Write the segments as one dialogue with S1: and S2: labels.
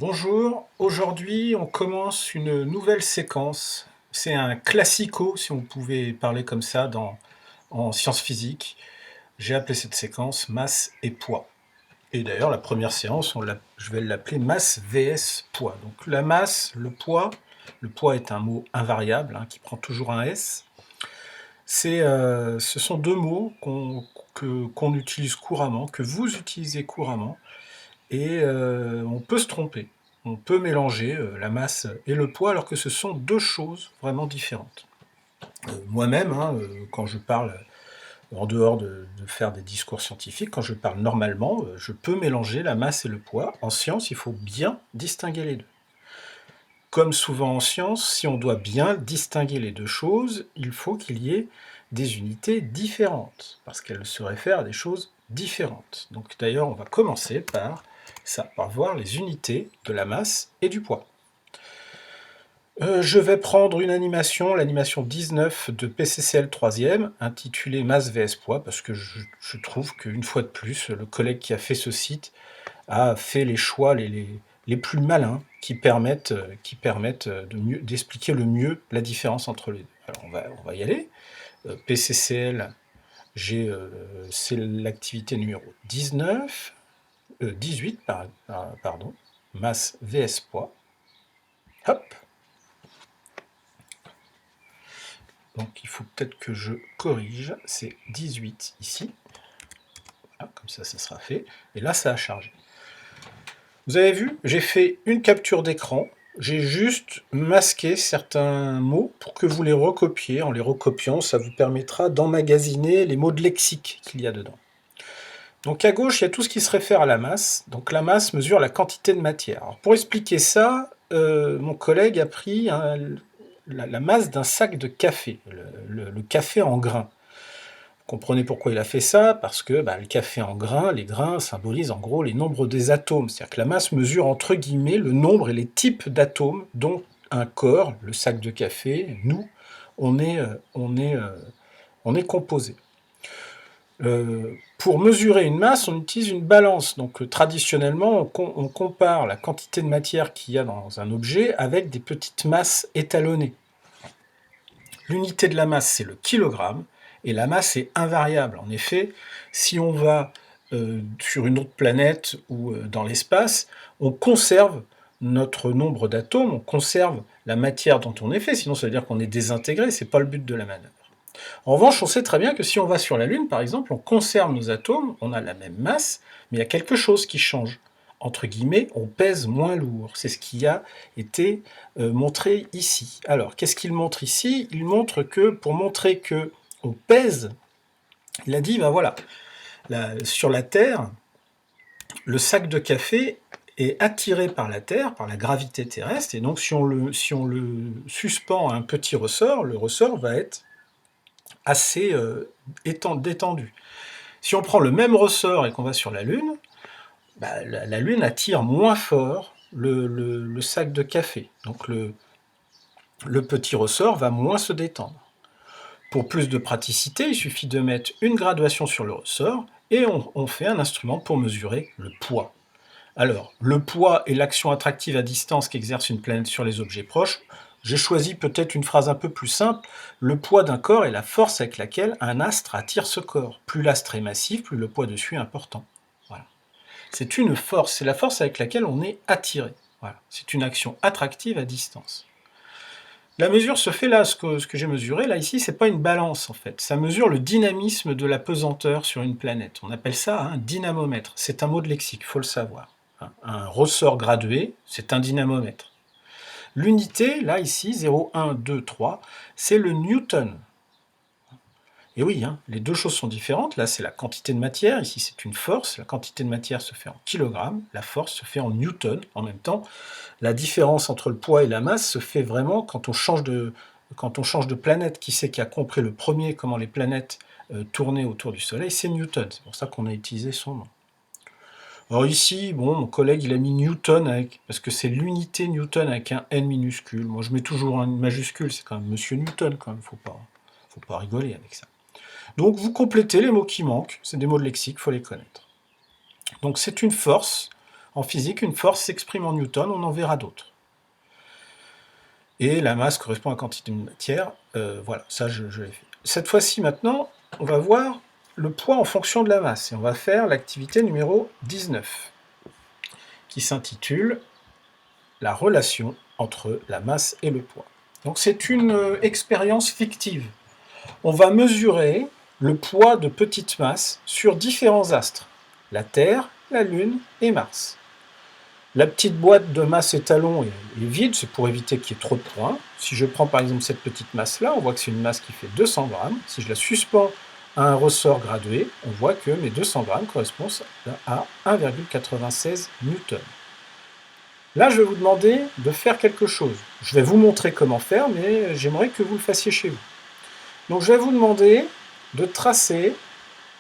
S1: Bonjour, aujourd'hui on commence une nouvelle séquence. C'est un classico, si on pouvait parler comme ça en sciences physiques. J'ai appelé cette séquence masse et poids. Et d'ailleurs la première séance, je vais l'appeler masse vs poids. Donc la masse, le poids est un mot invariable qui prend toujours un S. Ce sont deux mots qu'on utilise couramment, que vous utilisez couramment, et on peut se tromper. On peut mélanger la masse et le poids alors que ce sont deux choses vraiment différentes. Moi-même, quand je parle, en dehors de faire des discours scientifiques, quand je parle normalement, je peux mélanger la masse et le poids. En science, il faut bien distinguer les deux. Comme souvent en science, si on doit bien distinguer les deux choses, il faut qu'il y ait des unités différentes, parce qu'elles se réfèrent à des choses différentes. Donc d'ailleurs, on va commencer par voir les unités de la masse et du poids. Je vais prendre une animation, l'animation 19 de PCCL 3e, intitulée Masse vs Poids, parce que je trouve qu'une fois de plus, le collègue qui a fait ce site a fait les choix les plus malins qui permettent d'expliquer le mieux la différence entre les deux. Alors on va y aller. PCCL, c'est l'activité numéro 18, pardon, masse vs poids. Hop. Donc il faut peut-être que je corrige, c'est 18 ici. Voilà, comme ça sera fait. Et là, ça a chargé. Vous avez vu, j'ai fait une capture d'écran. J'ai juste masqué certains mots pour que vous les recopiez. En les recopiant, ça vous permettra d'emmagasiner les mots de lexique qu'il y a dedans. Donc à gauche, il y a tout ce qui se réfère à la masse. Donc la masse mesure la quantité de matière. Alors, pour expliquer ça, mon collègue a pris la masse d'un sac de café, le café en grains. Vous comprenez pourquoi il a fait ça? Parce que le café en grains, les grains symbolisent en gros les nombres des atomes. C'est-à-dire que la masse mesure entre guillemets le nombre et les types d'atomes dont un corps, le sac de café, nous, on est composé. Pour mesurer une masse, on utilise une balance. Donc traditionnellement, on compare la quantité de matière qu'il y a dans un objet avec des petites masses étalonnées. L'unité de la masse, c'est le kilogramme, et la masse est invariable. En effet, si on va sur une autre planète ou dans l'espace, on conserve notre nombre d'atomes, on conserve la matière dont on est fait, sinon ça veut dire qu'on est désintégré, c'est pas le but de la manœuvre. En revanche, on sait très bien que si on va sur la Lune, par exemple, on conserve nos atomes, on a la même masse, mais il y a quelque chose qui change. Entre guillemets, on pèse moins lourd. C'est ce qui a été montré ici. Alors, qu'est-ce qu'il montre ici? Il montre que, pour montrer que on pèse, il a dit, ben voilà, sur la Terre, le sac de café est attiré par la Terre, par la gravité terrestre, et donc si on le suspend à un petit ressort, le ressort va être assez détendu. Si on prend le même ressort et qu'on va sur la Lune, la Lune attire moins fort le sac de café. Donc le petit ressort va moins se détendre. Pour plus de praticité, il suffit de mettre une graduation sur le ressort et on fait un instrument pour mesurer le poids. Alors, le poids est l'action attractive à distance qu'exerce une planète sur les objets proches. J'ai choisi peut-être une phrase un peu plus simple. Le poids d'un corps est la force avec laquelle un astre attire ce corps. Plus l'astre est massif, plus le poids dessus est important. Voilà. C'est une force, c'est la force avec laquelle on est attiré. Voilà. C'est une action attractive à distance. La mesure se fait là, ce que j'ai mesuré, là ici, c'est pas une balance en fait. Ça mesure le dynamisme de la pesanteur sur une planète. On appelle ça un dynamomètre. C'est un mot de lexique, il faut le savoir. Un ressort gradué, c'est un dynamomètre. L'unité, là ici, 0, 1, 2, 3, c'est le newton. Et oui, les deux choses sont différentes. Là, c'est la quantité de matière. Ici, c'est une force. La quantité de matière se fait en kilogrammes. La force se fait en newton. En même temps, la différence entre le poids et la masse se fait vraiment quand on change de planète. Qui c'est qui a compris le premier comment les planètes tournaient autour du Soleil? C'est Newton. C'est pour ça qu'on a utilisé son nom. Alors ici, bon, mon collègue, il a mis Newton, parce que c'est l'unité Newton avec un N minuscule. Moi, je mets toujours un majuscule. C'est quand même Monsieur Newton, quand même. Faut pas rigoler avec ça. Donc vous complétez les mots qui manquent, c'est des mots de lexique, il faut les connaître. Donc c'est une force, En physique, une force s'exprime en newton, on en verra d'autres. Et la masse correspond à la quantité de matière. Voilà, ça je l'ai fait. Cette fois-ci, maintenant, on va voir le poids en fonction de la masse. Et on va faire l'activité numéro 19, qui s'intitule « La relation entre la masse et le poids ». Donc c'est une expérience fictive. On va mesurer le poids de petites masses sur différents astres, la Terre, la Lune et Mars. La petite boîte de masse étalon est vide, c'est pour éviter qu'il y ait trop de points. Si je prends par exemple cette petite masse-là, on voit que c'est une masse qui fait 200 grammes. Si je la suspends à un ressort gradué, on voit que mes 200 grammes correspondent à 1,96 newtons. Là, je vais vous demander de faire quelque chose. Je vais vous montrer comment faire, mais j'aimerais que vous le fassiez chez vous. Donc je vais vous demander de tracer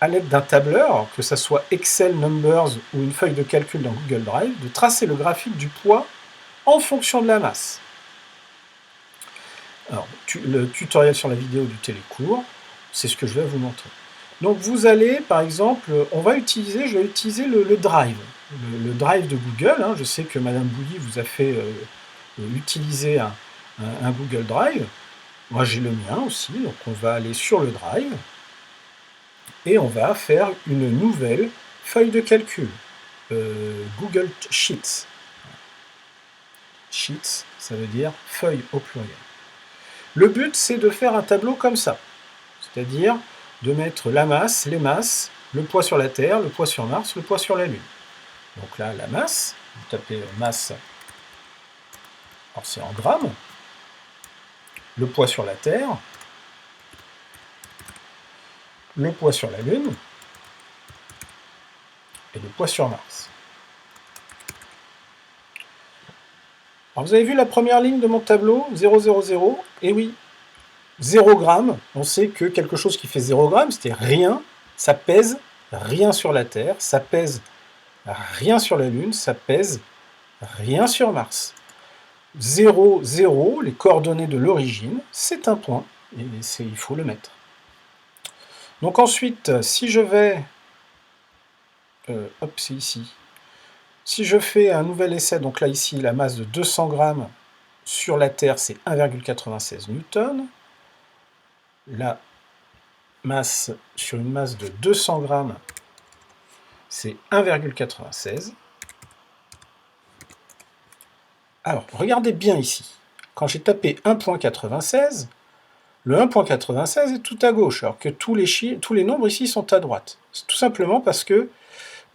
S1: à l'aide d'un tableur, que ce soit Excel, Numbers ou une feuille de calcul dans Google Drive, de tracer le graphique du poids en fonction de la masse. Alors, le tutoriel sur la vidéo du télécours, c'est ce que je vais vous montrer. Donc vous allez, par exemple, je vais utiliser le Drive. Le Drive de Google, hein. Je sais que Madame Bouilly vous a fait utiliser un Google Drive. Moi j'ai le mien aussi, donc on va aller sur le Drive. Et on va faire une nouvelle feuille de calcul, Google Sheets. Sheets, ça veut dire feuille au pluriel. Le but, c'est de faire un tableau comme ça, c'est-à-dire de mettre la masse, les masses, le poids sur la Terre, le poids sur Mars, le poids sur la Lune. Donc là, la masse, vous tapez masse, alors c'est en grammes, le poids sur la Terre, le poids sur la Lune, et le poids sur Mars. Alors vous avez vu la première ligne de mon tableau, 0, 0, 0, et oui, 0 grammes, on sait que quelque chose qui fait 0 grammes, c'était rien, ça pèse rien sur la Terre, ça pèse rien sur la Lune, ça pèse rien sur Mars. 0, 0, les coordonnées de l'origine, c'est un point, et il faut le mettre. Donc ensuite, si je vais... hop, c'est ici. Si je fais un nouvel essai, donc là ici, la masse de 200 grammes sur la Terre, c'est 1,96 newtons. La masse sur une masse de 200 grammes, c'est 1,96. Alors, regardez bien ici. Quand j'ai tapé 1,96, le 1,96 est tout à gauche, alors que tous les nombres ici sont à droite. C'est tout simplement parce que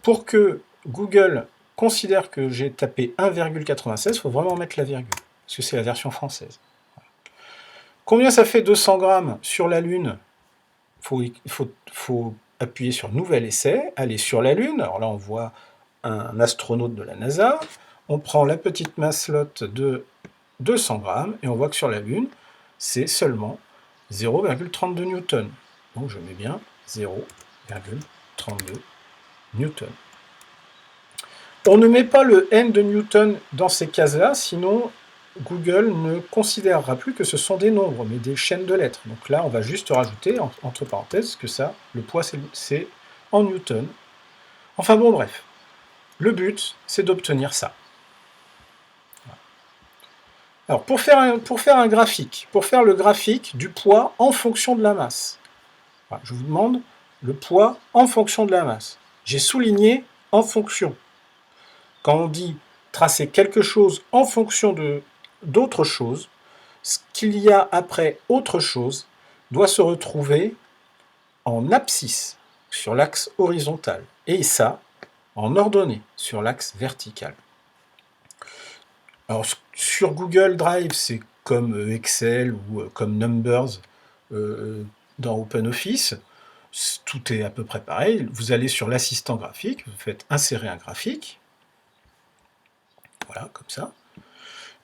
S1: pour que Google considère que j'ai tapé 1,96, il faut vraiment mettre la virgule, parce que c'est la version française. Combien ça fait 200 grammes sur la Lune? Il faut appuyer sur Nouvel essai, aller sur la Lune. Alors là, on voit un astronaute de la NASA. On prend la petite masselotte de 200 grammes et on voit que sur la Lune, c'est seulement 0,32 newtons. Donc je mets bien 0,32 newtons. On ne met pas le n de newton dans ces cases-là, sinon Google ne considérera plus que ce sont des nombres, mais des chaînes de lettres. Donc là, on va juste rajouter, entre parenthèses, que ça, le poids, c'est en newton. Enfin bon, bref. Le but, c'est d'obtenir ça. Alors, pour faire un graphique, pour faire le graphique du poids en fonction de la masse, voilà, je vous demande le poids en fonction de la masse. J'ai souligné en fonction. Quand on dit tracer quelque chose en fonction d'autre chose, ce qu'il y a après autre chose doit se retrouver en abscisse, sur l'axe horizontal, et ça, en ordonnée, sur l'axe vertical. Alors, sur Google Drive, c'est comme Excel ou comme Numbers dans OpenOffice. Tout est à peu près pareil. Vous allez sur l'assistant graphique, vous faites insérer un graphique. Voilà, comme ça.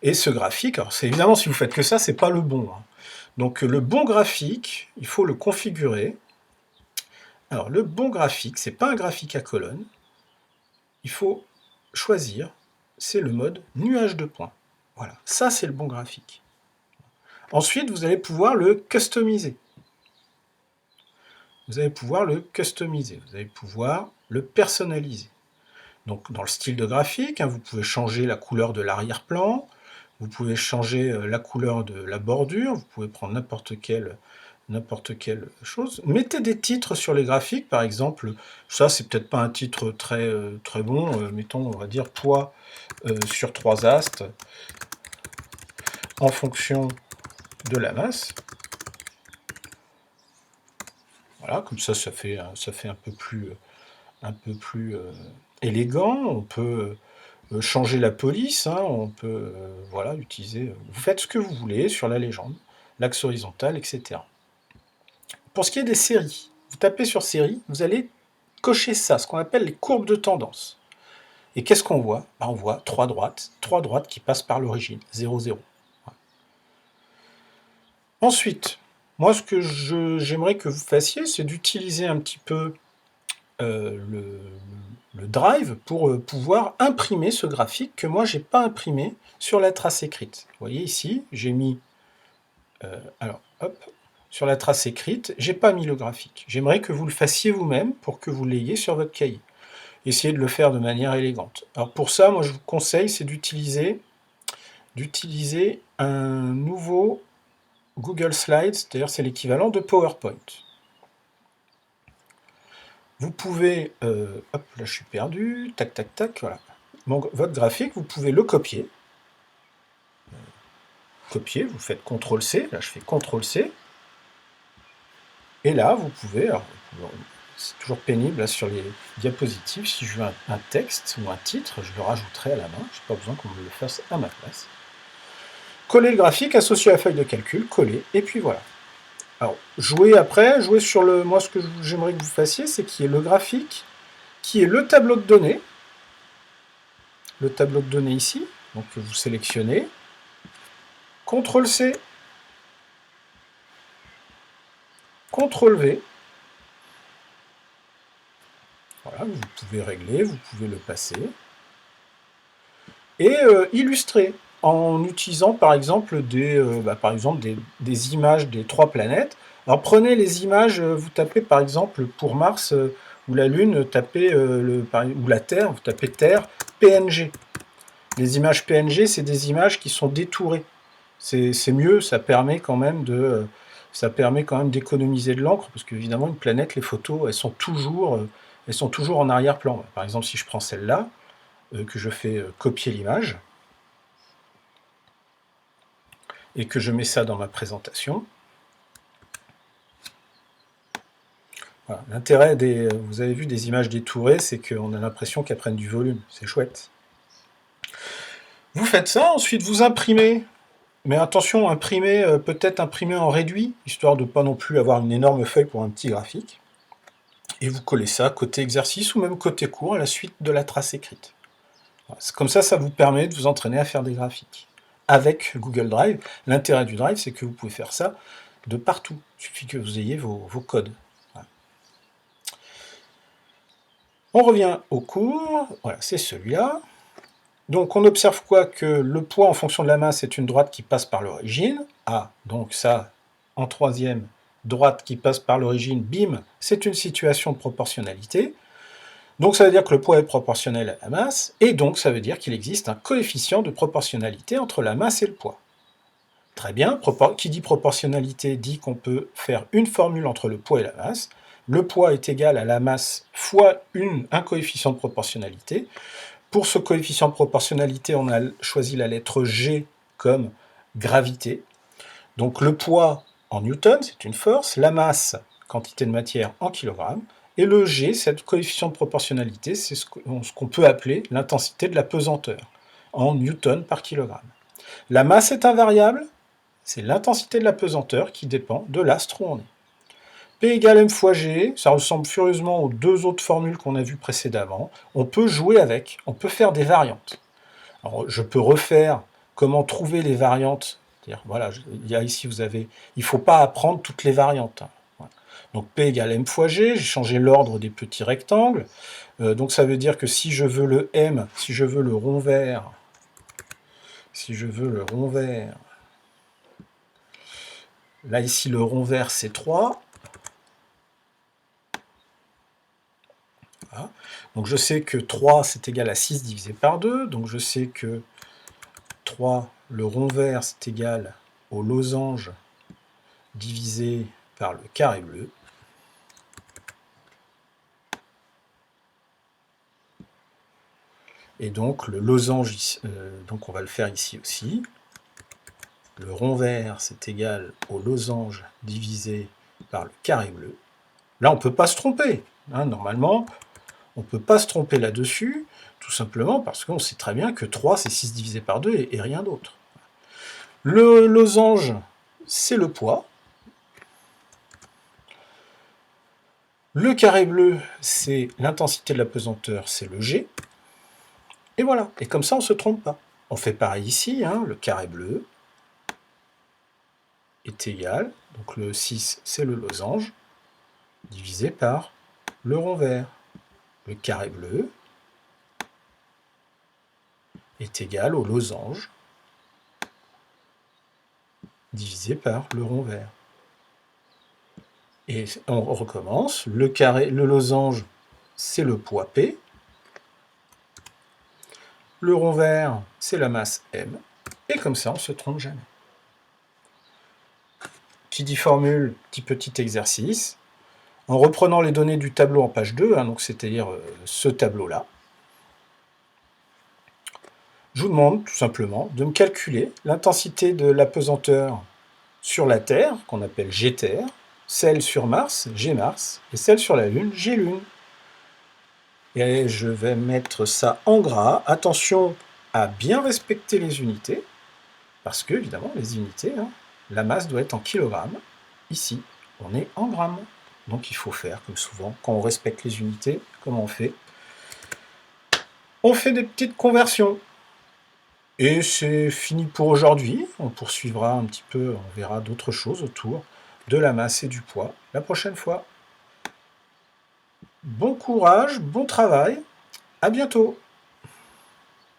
S1: Et ce graphique, alors c'est évidemment, si vous faites que ça, c'est pas le bon. Hein. Donc le bon graphique, il faut le configurer. Alors le bon graphique, c'est pas un graphique à colonne. Il faut choisir, c'est le mode nuage de points. Voilà, ça c'est le bon graphique. Ensuite, vous allez pouvoir le customiser. Vous allez pouvoir le personnaliser. Donc dans le style de graphique, hein, vous pouvez changer la couleur de l'arrière-plan, vous pouvez changer la couleur de la bordure, vous pouvez prendre n'importe quelle chose. Mettez des titres sur les graphiques, par exemple, ça c'est peut-être pas un titre très, très bon, mettons, on va dire poids sur 3 astes en fonction de la masse. Voilà, comme ça fait un peu plus élégant. On peut changer la police, hein, on peut voilà, utiliser... Vous faites ce que vous voulez sur la légende, l'axe horizontal, etc. Pour ce qui est des séries, vous tapez sur série, vous allez cocher ça, ce qu'on appelle les courbes de tendance. Et qu'est-ce qu'on voit? Ben, on voit 3 droites qui passent par l'origine, 0, 0. Voilà. Ensuite, moi ce que j'aimerais que vous fassiez, c'est d'utiliser un petit peu le drive pour pouvoir imprimer ce graphique que moi j'ai pas imprimé sur la trace écrite. Vous voyez ici, j'ai mis alors hop, sur la trace écrite, j'ai pas mis le graphique. J'aimerais que vous le fassiez vous-même pour que vous l'ayez sur votre cahier. Essayez de le faire de manière élégante. Alors pour ça, moi je vous conseille, c'est d'utiliser un nouveau Google Slides, c'est-à-dire c'est l'équivalent de PowerPoint. Vous pouvez, hop, là je suis perdu, tac, tac, tac, voilà. Donc, votre graphique, vous pouvez le copier. Copier, vous faites CTRL-C, là je fais CTRL-C. Et là, vous pouvez, alors, c'est toujours pénible là, sur les diapositives, si je veux un texte ou un titre, je le rajouterai à la main, je n'ai pas besoin qu'on me le fasse à ma place. Coller le graphique, associer à la feuille de calcul, coller, et puis voilà. Alors, jouer sur le... Moi, ce que j'aimerais que vous fassiez, c'est qu'il y ait le graphique, qui est le tableau de données, ici, donc vous sélectionnez, CTRL-C, CTRL-V, voilà, vous pouvez régler, vous pouvez le passer, et illustrer, en utilisant par exemple des images des 3 planètes. Alors prenez les images, vous tapez par exemple pour Mars ou la Lune, tapez ou la Terre, vous tapez Terre, PNG. Les images PNG, c'est des images qui sont détourées. C'est mieux, ça permet quand même d'économiser de l'encre, parce qu'évidemment, une planète, les photos, elles sont toujours en arrière-plan. Par exemple, si je prends celle-là, que je fais copier l'image, et que je mets ça dans ma présentation. Voilà. L'intérêt vous avez vu des images détourées, c'est qu'on a l'impression qu'elles prennent du volume. C'est chouette. Vous faites ça, ensuite vous imprimez. Mais attention, peut-être imprimer en réduit, histoire de ne pas non plus avoir une énorme feuille pour un petit graphique. Et vous collez ça côté exercice ou même côté cours à la suite de la trace écrite. Voilà. Comme ça vous permet de vous entraîner à faire des graphiques. Avec Google Drive, l'intérêt du Drive, c'est que vous pouvez faire ça de partout. Il suffit que vous ayez vos codes. Voilà. On revient au cours. Voilà, c'est celui-là. Donc on observe quoi? Que le poids en fonction de la masse est une droite qui passe par l'origine. Ah, donc ça, en troisième, droite qui passe par l'origine, bim, c'est une situation de proportionnalité. Donc ça veut dire que le poids est proportionnel à la masse, et donc ça veut dire qu'il existe un coefficient de proportionnalité entre la masse et le poids. Très bien, qui dit proportionnalité dit qu'on peut faire une formule entre le poids et la masse. Le poids est égal à la masse fois un coefficient de proportionnalité. Pour ce coefficient de proportionnalité, on a choisi la lettre G comme gravité. Donc le poids en newton, c'est une force, la masse, quantité de matière en kilogrammes, et le G, cette coefficient de proportionnalité, c'est ce qu'on peut appeler l'intensité de la pesanteur, en newton par kilogramme. La masse est invariable, c'est l'intensité de la pesanteur qui dépend de l'astre où on est. P égale m fois g, ça ressemble furieusement aux 2 autres formules qu'on a vues précédemment. On peut jouer avec, on peut faire des variantes. Alors, je peux refaire comment trouver les variantes. Voilà, ici vous avez, il ne faut pas apprendre toutes les variantes. Voilà. Donc P égale m fois g, j'ai changé l'ordre des petits rectangles. Donc ça veut dire que si je veux le m, si je veux le rond vert, là ici le rond vert c'est 3. Voilà. Donc je sais que 3, c'est égal à 6 divisé par 2. Donc je sais que 3, le rond vert, c'est égal au losange divisé par le carré bleu. Et donc le losange, donc on va le faire ici aussi. Le rond vert, c'est égal au losange divisé par le carré bleu. Là, on ne peut pas se tromper. Hein, normalement, on ne peut pas se tromper là-dessus, tout simplement parce qu'on sait très bien que 3, c'est 6 divisé par 2 et rien d'autre. Le losange, c'est le poids. Le carré bleu, c'est l'intensité de la pesanteur, c'est le G. Et voilà. Et comme ça, on ne se trompe pas. On fait pareil ici, hein, le carré bleu est égal, donc le 6, c'est le losange, divisé par le rond vert. Le carré bleu est égal au losange divisé par le rond vert. Et on recommence. Le losange, c'est le poids P. Le rond vert, c'est la masse M. Et comme ça, on ne se trompe jamais. Qui dit formule, dit petit exercice. En reprenant les données du tableau en page 2, hein, donc c'est-à-dire ce tableau-là, je vous demande tout simplement de me calculer l'intensité de la pesanteur sur la Terre, qu'on appelle G-Terre, celle sur Mars, G-Mars, et celle sur la Lune, G-Lune. Et je vais mettre ça en gras. Attention à bien respecter les unités, parce que, évidemment, les unités, hein, la masse doit être en kilogrammes. Ici, on est en grammes. Donc il faut faire, comme souvent, quand on respecte les unités, comment on fait? On fait des petites conversions. Et c'est fini pour aujourd'hui. On poursuivra un petit peu, on verra d'autres choses autour de la masse et du poids la prochaine fois. Bon courage, bon travail, à bientôt!